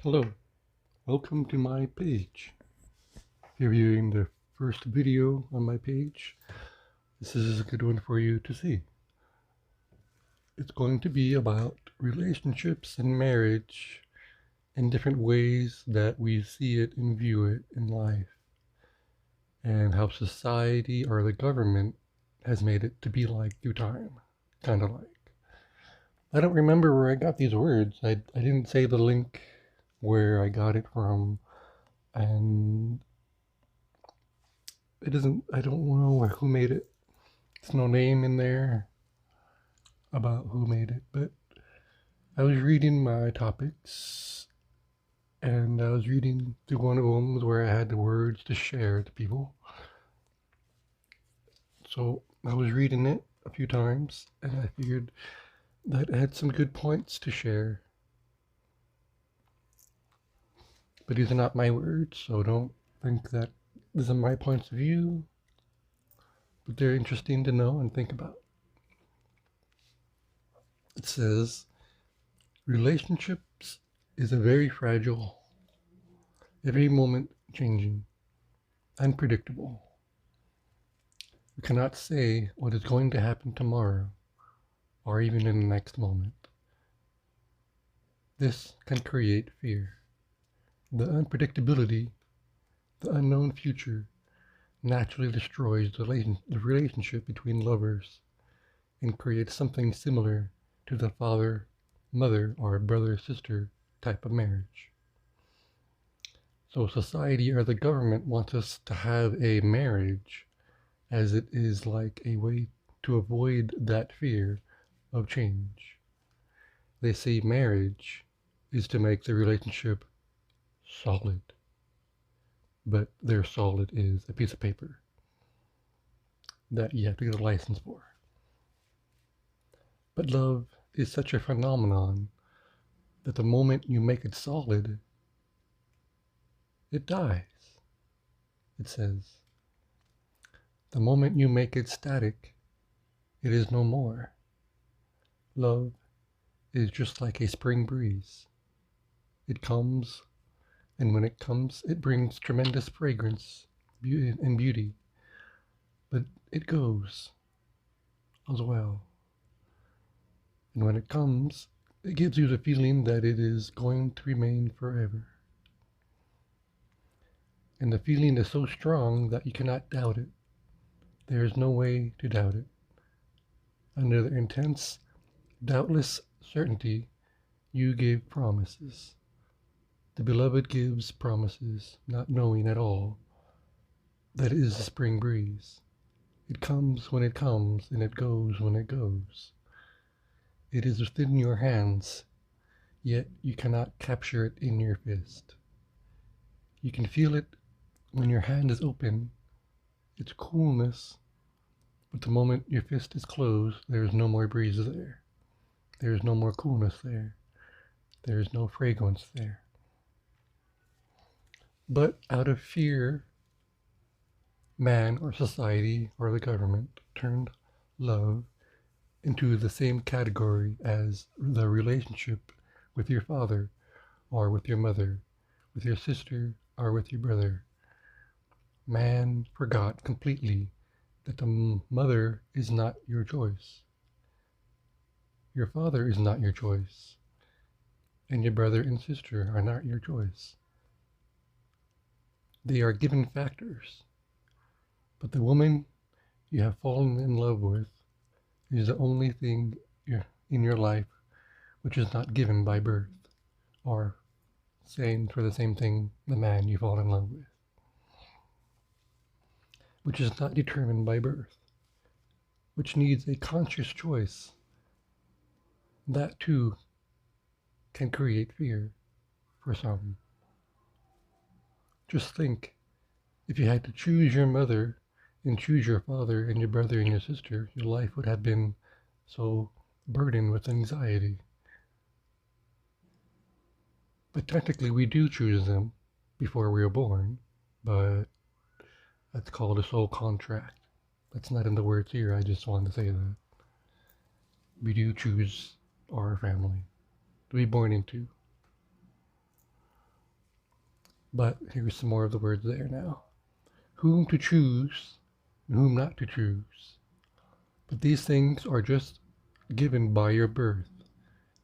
Hello, welcome to my page. If you're viewing the first video on my page, this is a good one for you to see. It's going to be about relationships and marriage in different ways that we see it and view it in life, and how society or the government has made it to be like through time. Kind of like. I don't remember where I got these words. I didn't say the link where I got it from, and I don't know who made it. There's no name in there about who made it, but I was reading my topics and I was reading through one of them where I had the words to share to people. So I was reading it a few times and I figured that it had some good points to share. But these are not my words, so don't think that these are my points of view, but they're interesting to know and think about. It says, relationships is a very fragile, every moment changing, unpredictable. We cannot say what is going to happen tomorrow or even in the next moment. This can create fear. The unpredictability, the unknown future, naturally destroys the relationship between lovers and creates something similar to the father, mother, or brother sister type of marriage. So society or the government wants us to have a marriage as it is like a way to avoid that fear of change. They say marriage is to make the relationship solid, but their solid is a piece of paper that you have to get a license for. But love is such a phenomenon that the moment you make it solid, it dies. It says, the moment you make it static, it is no more. Love is just like a spring breeze. It comes, and when it comes, it brings tremendous fragrance and beauty. But it goes as well. And when it comes, it gives you the feeling that it is going to remain forever. And the feeling is so strong that you cannot doubt it. There is no way to doubt it. Under the intense, doubtless certainty, you give promises. The beloved gives promises, not knowing at all that it is a spring breeze. It comes when it comes, and it goes when it goes. It is within your hands, yet you cannot capture it in your fist. You can feel it when your hand is open, its coolness, but the moment your fist is closed, there is no more breeze there. There is no more coolness there. There is no fragrance there. But out of fear, man or society or the government turned love into the same category as the relationship with your father or with your mother, with your sister or with your brother. Man forgot completely that the mother is not your choice. Your father is not your choice. And your brother and sister are not your choice. They are given factors. But the woman you have fallen in love with is the only thing in your life which is not given by birth, or same for the same thing, the man you fall in love with, which is not determined by birth, which needs a conscious choice. That too can create fear for some. Just think, if you had to choose your mother and choose your father and your brother and your sister, your life would have been so burdened with anxiety. But technically, we do choose them before we are born, but that's called a soul contract. That's not in the words here, I just wanted to say that. We do choose our family to be born into. But here's some more of the words there now. Whom to choose and whom not to choose. But these things are just given by your birth.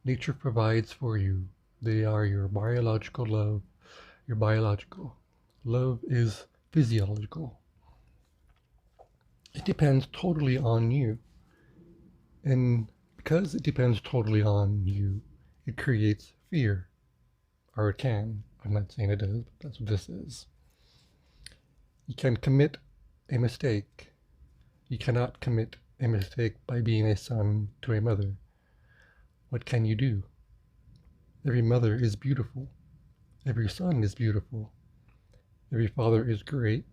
Nature provides for you. They are your biological love. Your biological love is physiological. It depends totally on you. And because it depends totally on you, it creates fear. Or it can. I'm not saying it does, but that's what this is. You can commit a mistake. You cannot commit a mistake by being a son to a mother. What can you do? Every mother is beautiful. Every son is beautiful. Every father is great.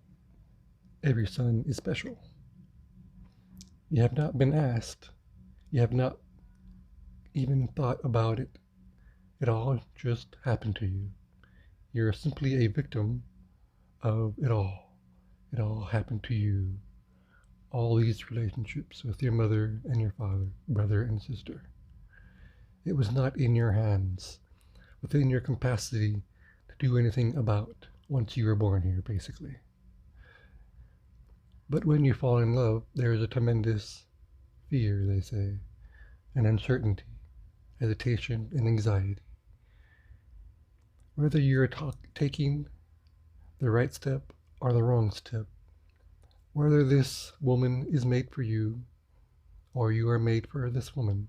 Every son is special. You have not been asked. You have not even thought about it. It all just happened to you. You're simply a victim of it all. It all happened to you. All these relationships with your mother and your father, brother and sister. It was not in your hands, within your capacity to do anything about once you were born here, basically. But when you fall in love, there is a tremendous fear, they say, and uncertainty, hesitation, and anxiety. Whether you're taking the right step or the wrong step, whether this woman is made for you or you are made for this woman,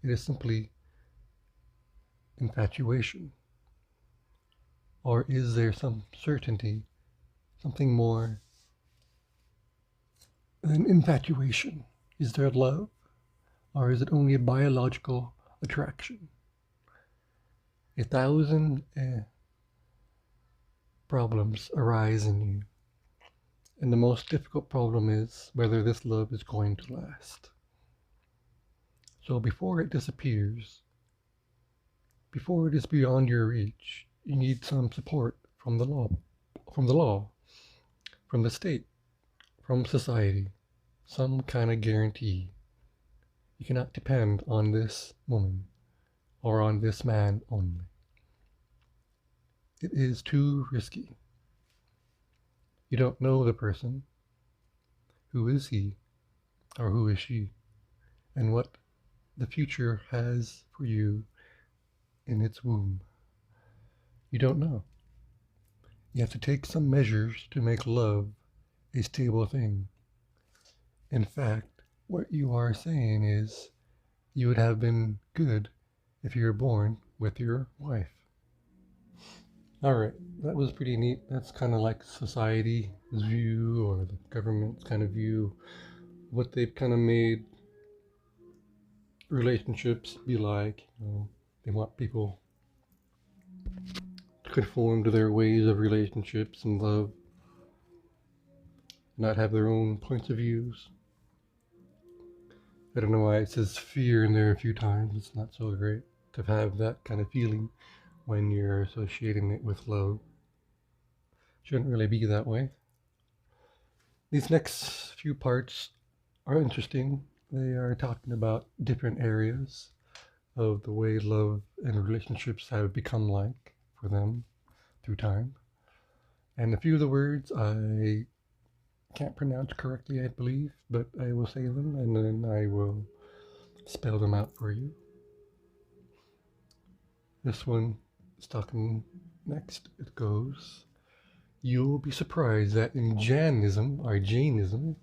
it is simply infatuation. Or is there some certainty, something more than infatuation? Is there love, or is it only a biological attraction? 1,000 problems arise in you, and the most difficult problem is whether this love is going to last. So before it disappears, before it is beyond your reach, you need some support from the law, from the state, from society, some kind of guarantee. You cannot depend on this woman or on this man only. It is too risky. You don't know the person. Who is he or who is she? And what the future has for you in its womb. You don't know. You have to take some measures to make love a stable thing. In fact, what you are saying is you would have been good if you were born with your wife. Alright, that was pretty neat. That's kind of like society's view or the government's kind of view, what they've kind of made relationships be like. They want people to conform to their ways of relationships and love, not have their own points of views. I don't know why it says fear in there a few times. It's not so great to have that kind of feeling when you're associating it with love. Shouldn't really be that way. These next few parts are interesting. They are talking about different areas of the way love and relationships have become like for them through time. And a few of the words I can't pronounce correctly, I believe, but I will say them and then I will spell them out for you. This one is talking next. It goes, you'll be surprised that in Jainism, Jainism,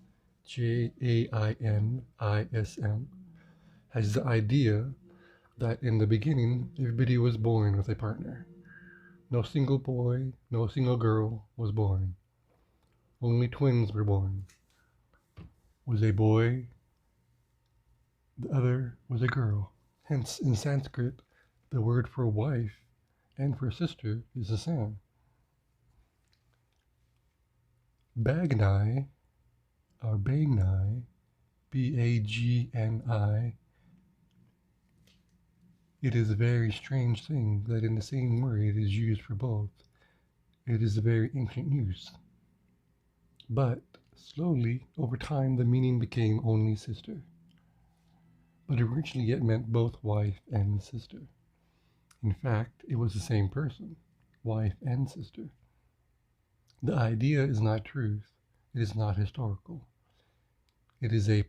has the idea that in the beginning, everybody was born with a partner. No single boy, no single girl was born. Only twins were born. Was a boy, the other was a girl. Hence, in Sanskrit, the word for wife and for sister is the same. Bagni, or Bagni, Bagni, it is a very strange thing that in the same word it is used for both. It is a very ancient use. But slowly, over time, the meaning became only sister. But originally it meant both wife and sister. In fact, it was the same person, wife and sister. The idea is not truth. It is not historical. It is a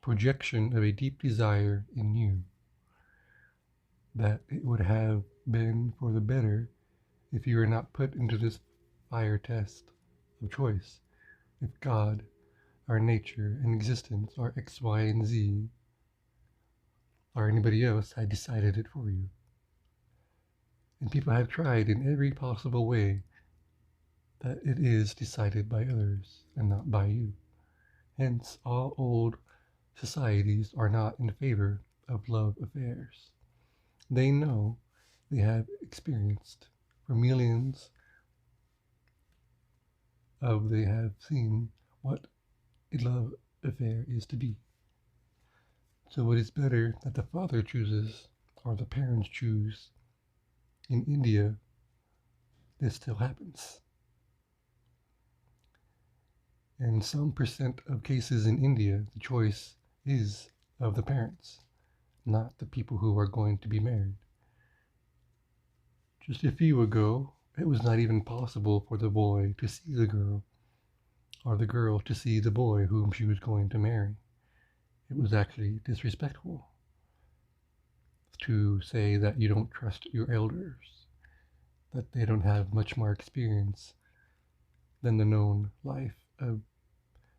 projection of a deep desire in you that it would have been for the better if you were not put into this fire test of choice. If God, our nature and existence, our X, Y, and Z, or anybody else had decided it for you. And people have tried in every possible way that it is decided by others and not by you. Hence, all old societies are not in favor of love affairs. They know, they have experienced for millions they have seen what a love affair is to be. So it is better that the father chooses or the parents choose. In India, this still happens. In some percent of cases in India, the choice is of the parents, not the people who are going to be married. Just a few ago, it was not even possible for the boy to see the girl, or the girl to see the boy whom she was going to marry. It was actually disrespectful to say that you don't trust your elders, that they don't have much more experience than the known life of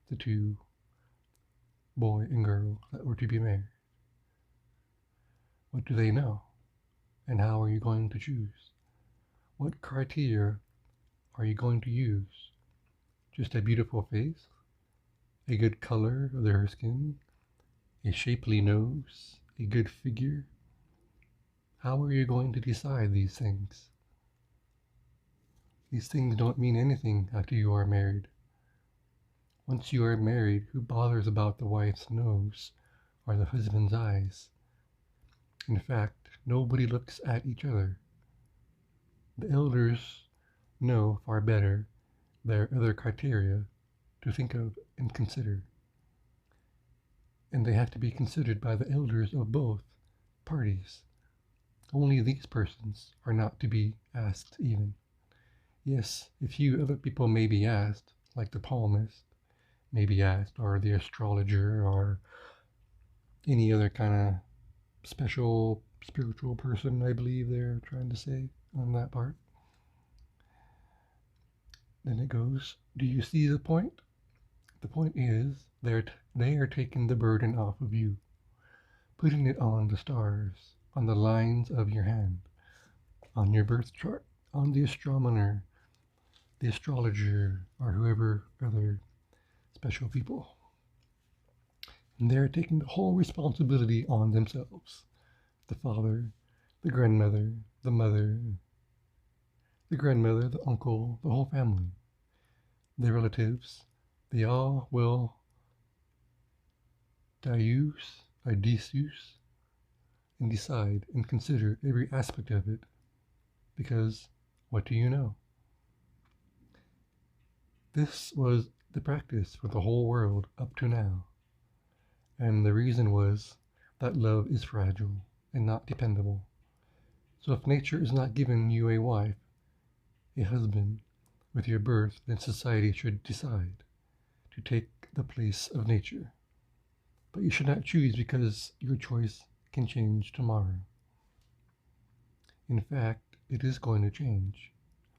the two boy and girl that were to be married. What do they know? And how are you going to choose? What criteria are you going to use? Just a beautiful face? A good color of their skin? A shapely nose? A good figure? How are you going to decide these things? These things don't mean anything after you are married. Once you are married, who bothers about the wife's nose or the husband's eyes? In fact, nobody looks at each other. The elders know far better their other criteria to think of and consider. And they have to be considered by the elders of both parties. Only these persons are not to be asked even. Yes, a few other people may be asked, like the palmist may be asked, or the astrologer, or any other kind of special spiritual person, I believe they're trying to say on that part. Then it goes, do you see the point? The point is they are taking the burden off of you, putting it on the stars, on the lines of your hand, on your birth chart, on the astronomer, the astrologer, or whoever other special people. And they're taking the whole responsibility on themselves. The father, the grandmother, the mother, the grandmother, the uncle, the whole family, the relatives, they all will deduce and decide and consider every aspect of it. Because what do you know? This was the practice for the whole world up to now. And the reason was that love is fragile and not dependable. So if nature is not giving you a wife, a husband, with your birth, then society should decide to take the place of nature. But you should not choose because your choice can change tomorrow. In fact, it is going to change.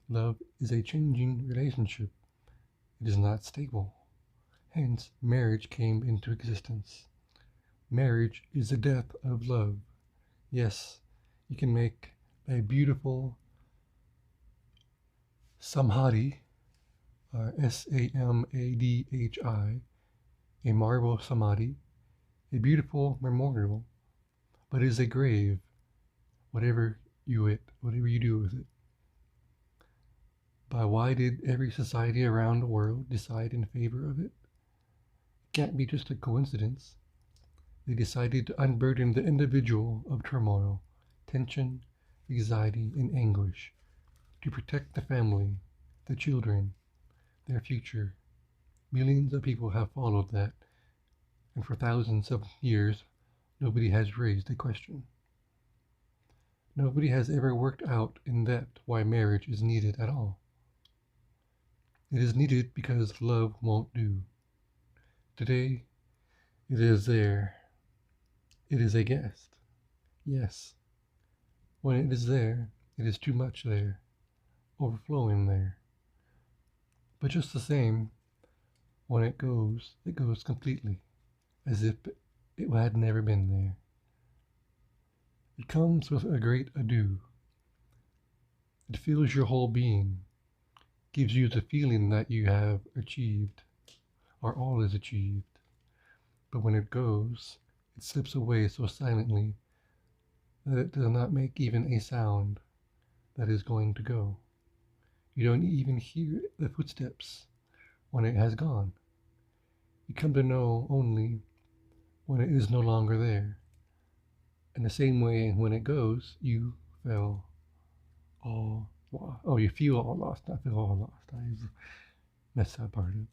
Love is a changing relationship. It is not stable. Hence, marriage came into existence. Marriage is the death of love. Yes, you can make a beautiful samadhi, Samadhi, a marble samadhi, a beautiful memorial, but it is a grave, whatever you do with it. But why did every society around the world decide in favor of it? It can't be just a coincidence. They decided to unburden the individual of turmoil, tension, anxiety, and anguish, to protect the family, the children, their future. Millions of people have followed that, and for thousands of years, nobody has raised a question. Nobody has ever worked out in depth why marriage is needed at all. It is needed because love won't do. Today, it is there. It is a guest. Yes, when it is there, it is too much there, overflowing there. But just the same, when it goes completely, as if it had never been there. It comes with a great adieu. It fills your whole being, gives you the feeling that you have achieved, or all is achieved. But when it goes, it slips away so silently that it does not make even a sound that is going to go. You don't even hear the footsteps when it has gone. You come to know only when it is no longer there. In the same way, when it goes, you feel all lost. Oh, you feel all lost, not feel all lost. I messed that part up.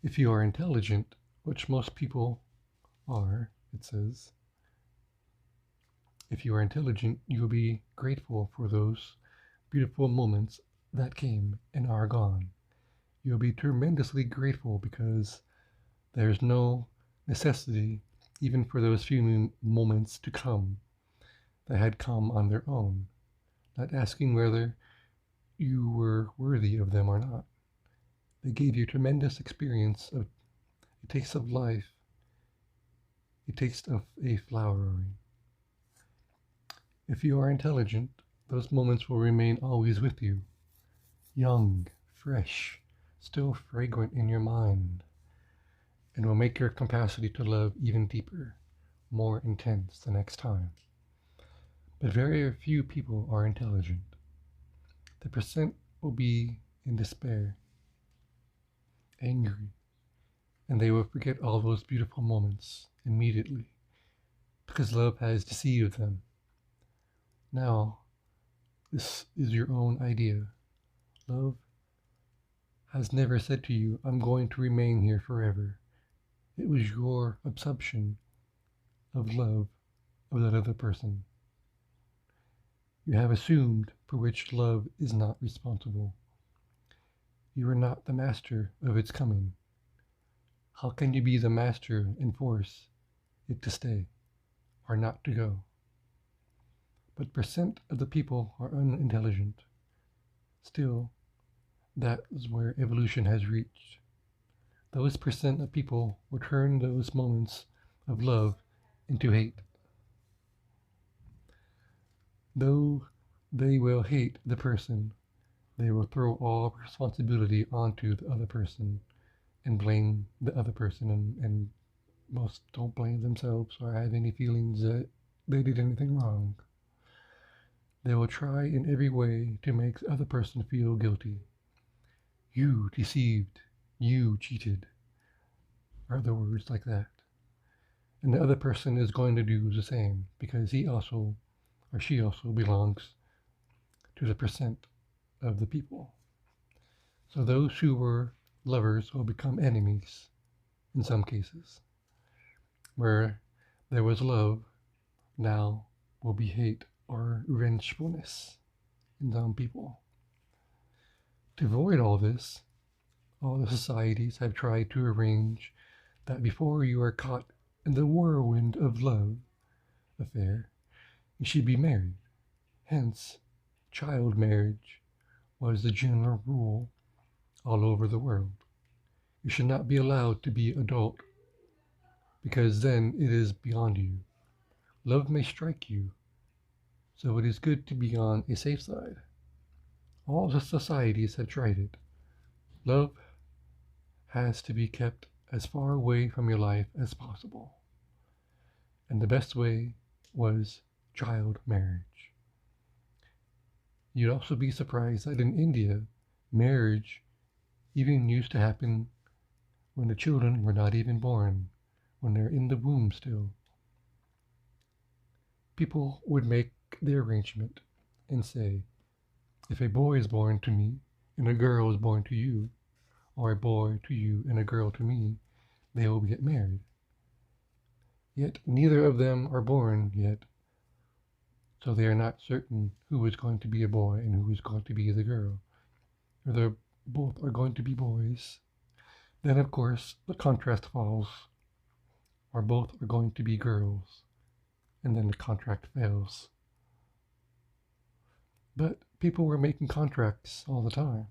If you are intelligent, which most people are, it says, if you are intelligent, you will be grateful for those beautiful moments that came and are gone. You'll be tremendously grateful because there's no necessity even for those few moments to come that had come on their own, not asking whether you were worthy of them or not. They gave you tremendous experience of a taste of life, a taste of a flowering. If you are intelligent, those moments will remain always with you, young, fresh, still fragrant in your mind, and will make your capacity to love even deeper, more intense the next time. But very few people are intelligent. The percent will be in despair, angry, and they will forget all those beautiful moments immediately because love has deceived them. Now, this is your own idea. Love has never said to you, I'm going to remain here forever. It was your assumption of love of that other person. You have assumed for which love is not responsible. You are not the master of its coming. How can you be the master and force it to stay or not to go? But percent of the people are unintelligent. Still, that is where evolution has reached. Those percent of people will turn those moments of love into hate. Though they will hate the person, they will throw all responsibility onto the other person and blame the other person, and most don't blame themselves or have any feelings that they did anything wrong. They will try in every way to make the other person feel guilty. You deceived, you cheated, are the words like that. And the other person is going to do the same because he also or she also belongs to the percent of the people. So those who were lovers will become enemies in some cases. Where there was love, now will be hate or vengefulness in some people. To avoid all this, all the societies have tried to arrange that before you are caught in the whirlwind of love affair, you should be married. Hence, child marriage was the general rule all over the world. You should not be allowed to be adult because then it is beyond you. Love may strike you, so it is good to be on a safe side. All the societies have tried it. Love has to be kept as far away from your life as possible. And the best way was child marriage. You'd also be surprised that in India, marriage even used to happen when the children were not even born, when they're in the womb still. People would make the arrangement and say, if a boy is born to me and a girl is born to you, or a boy to you and a girl to me, they will get married. Yet neither of them are born yet, So they are not certain who is going to be a boy and who is going to be the girl. Or they both are going to be boys. Then, of course, the contrast falls, or both are going to be girls, and then the contract fails. But people were making contracts all the time,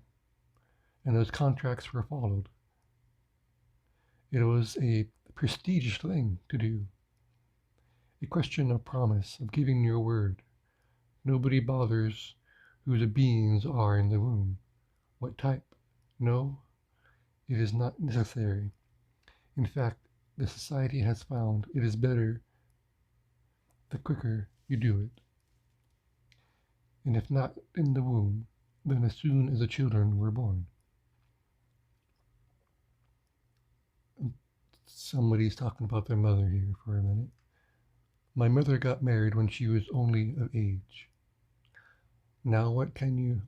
and those contracts were followed. It was a prestigious thing to do, a question of promise, of giving your word. Nobody bothers who the beings are in the womb, what type. No, it is not necessary. In fact, the society has found it is better the quicker you do it. And if not in the womb, then as soon as the children were born. Somebody's talking about their mother here for a minute. My mother got married when she was only of age. Now what can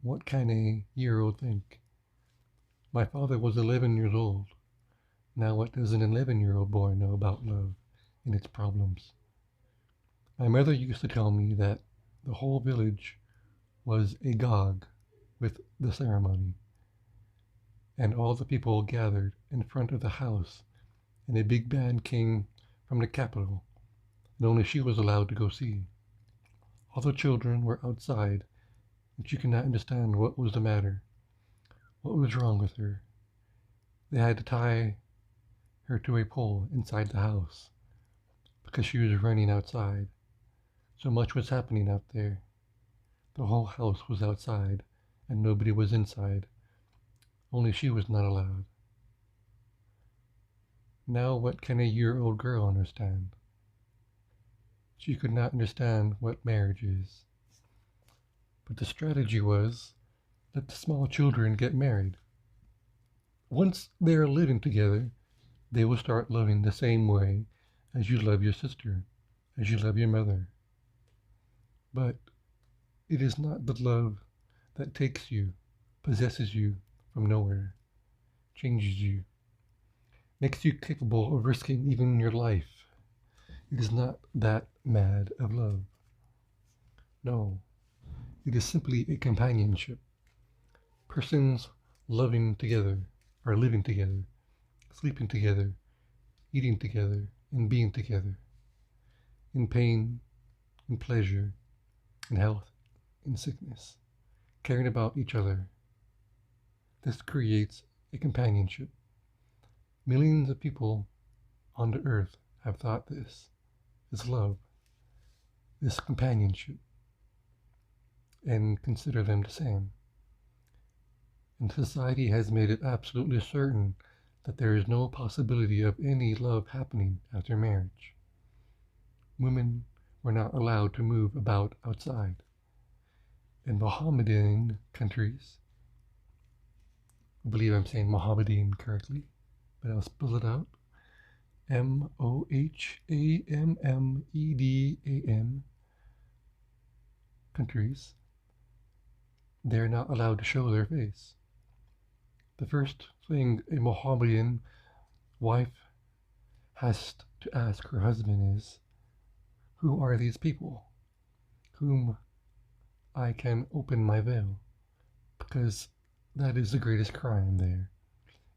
a year-old think? My father was 11 years old. Now what does an 11-year-old boy know about love and its problems? My mother used to tell me that the whole village was agog with the ceremony, and all the people gathered in front of the house, and a big band came from the capital, and only she was allowed to go see. All the children were outside, and she could not understand what was the matter, what was wrong with her. They had to tie her to a pole inside the house because she was running outside. So much was happening out there. The whole house was outside, and nobody was inside. Only she was not allowed. Now what can a year-old girl understand? She could not understand what marriage is. But the strategy was, let the small children get married. Once they are living together, they will start loving the same way as you love your sister, as you love your mother. But it is not the love that takes you, possesses you from nowhere, changes you, makes you capable of risking even your life. It is not that mad of love. No, it is simply a companionship. Persons loving together, or living together, sleeping together, eating together, and being together, in pain, in pleasure, in health, in sickness, caring about each other. This creates a companionship. Millions of people on the earth have thought this love, this companionship, and consider them the same. And society has made it absolutely certain that there is no possibility of any love happening after marriage. Women were not allowed to move about outside. In Mohammedan countries, I believe I'm saying Mohammedan correctly, but I'll spell it out. Mohammedan countries, they're not allowed to show their face. The first thing a Mohammedan wife has to ask her husband is, who are these people whom I can open my veil? Because that is the greatest crime there.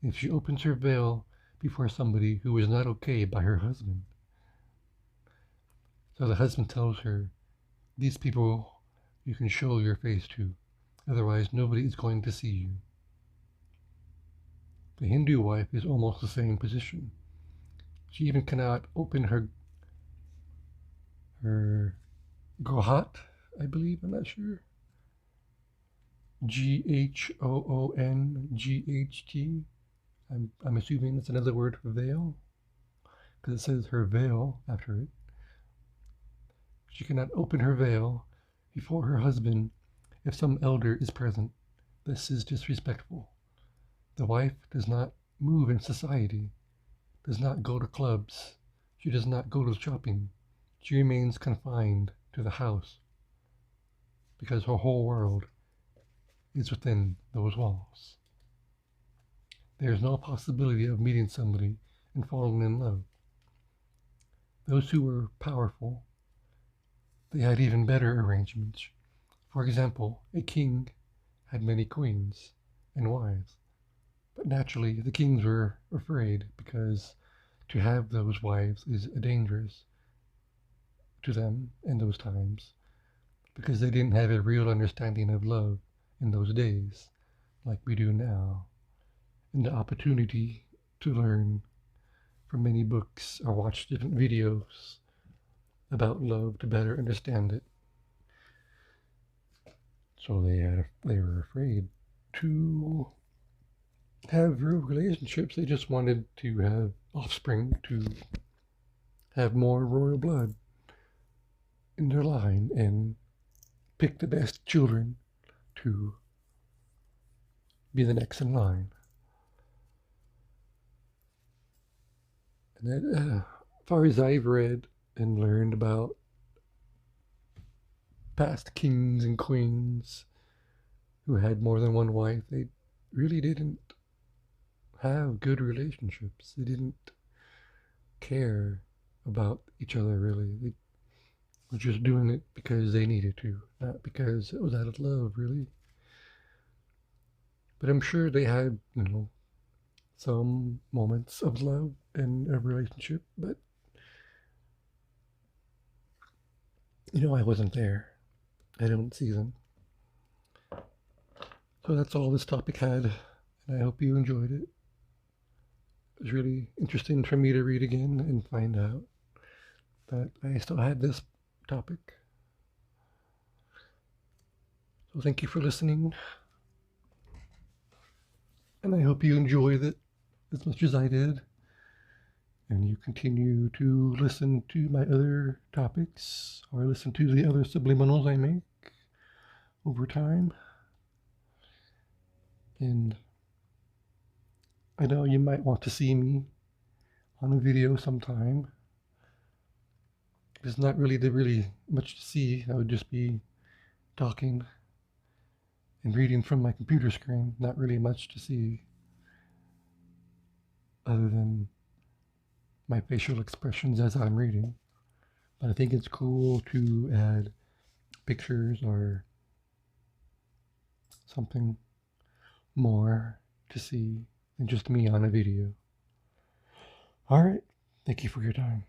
If she opens her veil before somebody who is not okay by her husband. So the husband tells her, these people you can show your face to, otherwise nobody is going to see you. The Hindu wife is almost the same position. She even cannot open her gohat, I believe, I'm not sure. Ghonght. I'm assuming that's another word for veil, because it says her veil after it. She cannot open her veil before her husband if some elder is present. This is disrespectful. The wife does not move in society, does not go to clubs, she does not go to shopping. She remains confined to the house because her whole world is within those walls. There is no possibility of meeting somebody and falling in love. Those who are powerful, they had even better arrangements. For example, a king had many queens and wives, but naturally the kings were afraid because to have those wives is dangerous to them in those times because they didn't have a real understanding of love in those days like we do now, and the opportunity to learn from many books or watch different videos about love to better understand it. So they were afraid to have real relationships. They just wanted to have offspring, to have more royal blood in their line and pick the best children to be the next in line. And that, as far as I've read and learned about past kings and queens who had more than one wife, they really didn't have good relationships. They didn't care about each other really. They were just doing it because they needed to, not because it was out of love really. But I'm sure they had, some moments of love in a relationship, but I wasn't there. I didn't see them. So that's all this topic had, and I hope you enjoyed it. It was really interesting for me to read again and find out that I still had this topic. So thank you for listening, and I hope you enjoyed it as much as I did, and you continue to listen to my other topics or listen to the other subliminals I make over time. And I know you might want to see me on a video sometime. There's not really much to see. I would just be talking and reading from my computer screen. Not really much to see other than my facial expressions as I'm reading. But I think it's cool to add pictures or something more to see than just me on a video. All right. Thank you for your time.